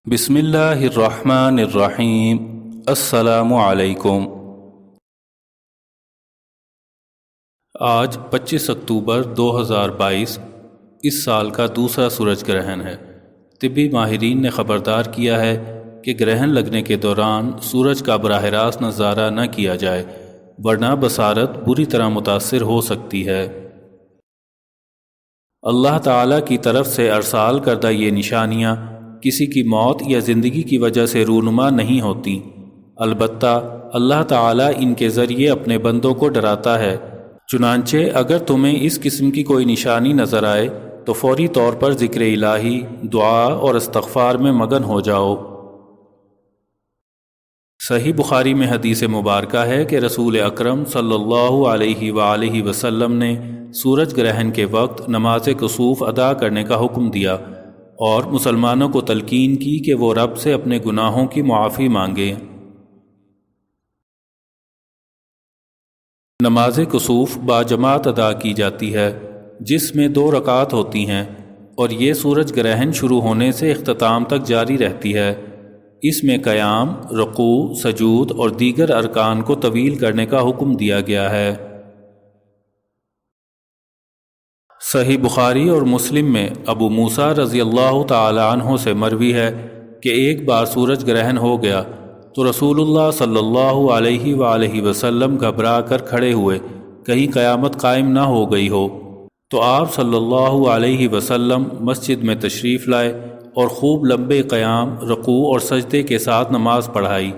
بسم اللہ الرحمن الرحیم۔ السلام علیکم۔ آج 25 اکتوبر 2022 اس سال کا دوسرا سورج گرہن ہے۔ طبی ماہرین نے خبردار کیا ہے کہ گرہن لگنے کے دوران سورج کا براہ راست نظارہ نہ کیا جائے ورنہ بصارت بری طرح متاثر ہو سکتی ہے۔ اللہ تعالیٰ کی طرف سے ارسال کردہ یہ نشانیاں کسی کی موت یا زندگی کی وجہ سے رونما نہیں ہوتی، البتہ اللہ تعالیٰ ان کے ذریعے اپنے بندوں کو ڈراتا ہے۔ چنانچہ اگر تمہیں اس قسم کی کوئی نشانی نظر آئے تو فوری طور پر ذکر الہی، دعا اور استغفار میں مگن ہو جاؤ۔ صحیح بخاری میں حدیث مبارکہ ہے کہ رسول اکرم صلی اللہ علیہ وآلہ وسلم نے سورج گرہن کے وقت نماز کسوف ادا کرنے کا حکم دیا اور مسلمانوں کو تلقین کی کہ وہ رب سے اپنے گناہوں کی معافی مانگیں۔ نماز کسوف باجماعت ادا کی جاتی ہے جس میں 2 رکعات ہوتی ہیں اور یہ سورج گرہن شروع ہونے سے اختتام تک جاری رہتی ہے۔ اس میں قیام، رکوع، سجود اور دیگر ارکان کو طویل کرنے کا حکم دیا گیا ہے۔ صحیح بخاری اور مسلم میں ابو موسیٰ رضی اللہ تعالی عنہ سے مروی ہے کہ ایک بار سورج گرہن ہو گیا تو رسول اللہ صلی اللہ علیہ وآلہ وسلم گھبرا کر کھڑے ہوئے، کہیں قیامت قائم نہ ہو گئی ہو، تو آپ صلی اللہ علیہ وسلم مسجد میں تشریف لائے اور خوب لمبے قیام، رکوع اور سجدے کے ساتھ نماز پڑھائی۔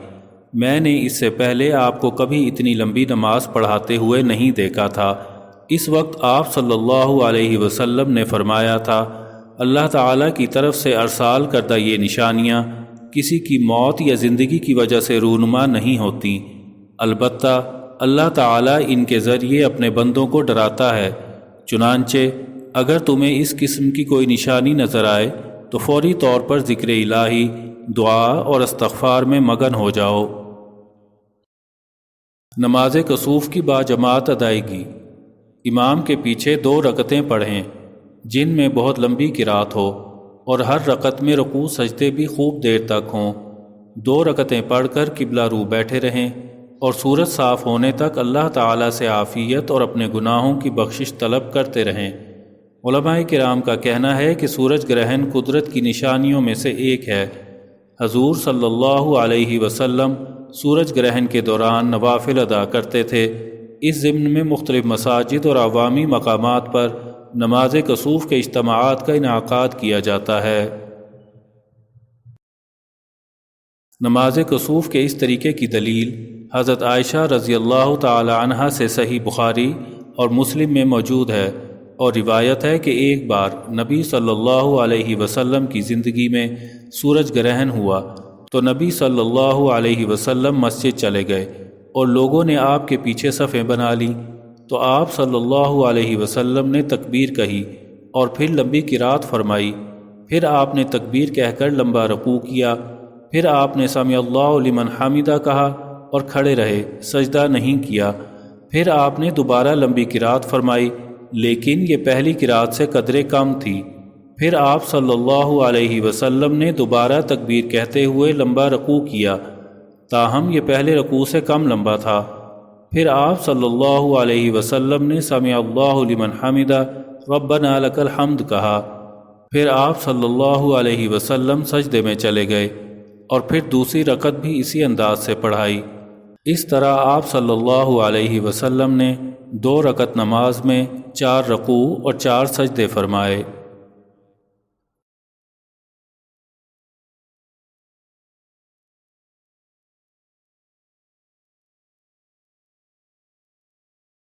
میں نے اس سے پہلے آپ کو کبھی اتنی لمبی نماز پڑھاتے ہوئے نہیں دیکھا تھا۔ اس وقت آپ صلی اللہ علیہ وسلم نے فرمایا تھا، اللہ تعالیٰ کی طرف سے ارسال کردہ یہ نشانیاں کسی کی موت یا زندگی کی وجہ سے رونما نہیں ہوتی، البتہ اللہ تعالیٰ ان کے ذریعے اپنے بندوں کو ڈراتا ہے۔ چنانچہ اگر تمہیں اس قسم کی کوئی نشانی نظر آئے تو فوری طور پر ذکر الہی، دعا اور استغفار میں مگن ہو جاؤ۔ نماز کسوف کی باجماعت ادائیگی۔ امام کے پیچھے 2 رکعتیں پڑھیں جن میں بہت لمبی قرات ہو اور ہر رکعت میں رکوع سجدے بھی خوب دیر تک ہوں۔ 2 رکعتیں پڑھ کر قبلہ رو بیٹھے رہیں اور سورج صاف ہونے تک اللہ تعالیٰ سے عافیت اور اپنے گناہوں کی بخشش طلب کرتے رہیں۔ علماء کرام کا کہنا ہے کہ سورج گرہن قدرت کی نشانیوں میں سے ایک ہے۔ حضور صلی اللہ علیہ وسلم سورج گرہن کے دوران نوافل ادا کرتے تھے۔ اس ضمن میں مختلف مساجد اور عوامی مقامات پر نماز کسوف کے اجتماعات کا انعقاد کیا جاتا ہے۔ نماز کسوف کے اس طریقے کی دلیل حضرت عائشہ رضی اللہ تعالی عنہا سے صحیح بخاری اور مسلم میں موجود ہے، اور روایت ہے کہ ایک بار نبی صلی اللہ علیہ وسلم کی زندگی میں سورج گرہن ہوا تو نبی صلی اللہ علیہ وسلم مسجد چلے گئے اور لوگوں نے آپ کے پیچھے صفیں بنا لیں، تو آپ صلی اللہ علیہ وسلم نے تکبیر کہی اور پھر لمبی قرات فرمائی۔ پھر آپ نے تکبیر کہہ کر لمبا رکوع کیا، پھر آپ نے سمع اللہ لمن حمدہ کہا اور کھڑے رہے، سجدہ نہیں کیا۔ پھر آپ نے دوبارہ لمبی قرات فرمائی، لیکن یہ پہلی قرات سے قدرے کم تھی۔ پھر آپ صلی اللہ علیہ وسلم نے دوبارہ تکبیر کہتے ہوئے لمبا رکوع کیا، تاہم یہ پہلے رکوع سے کم لمبا تھا۔ پھر آپ صلی اللہ علیہ وسلم نے سمع اللہ لمن حمدہ ربنا لک الحمد کہا۔ پھر آپ صلی اللہ علیہ وسلم سجدے میں چلے گئے اور پھر دوسری رکعت بھی اسی انداز سے پڑھائی۔ اس طرح آپ صلی اللہ علیہ وسلم نے 2 رکعت نماز میں 4 رکوع اور 4 سجدے فرمائے۔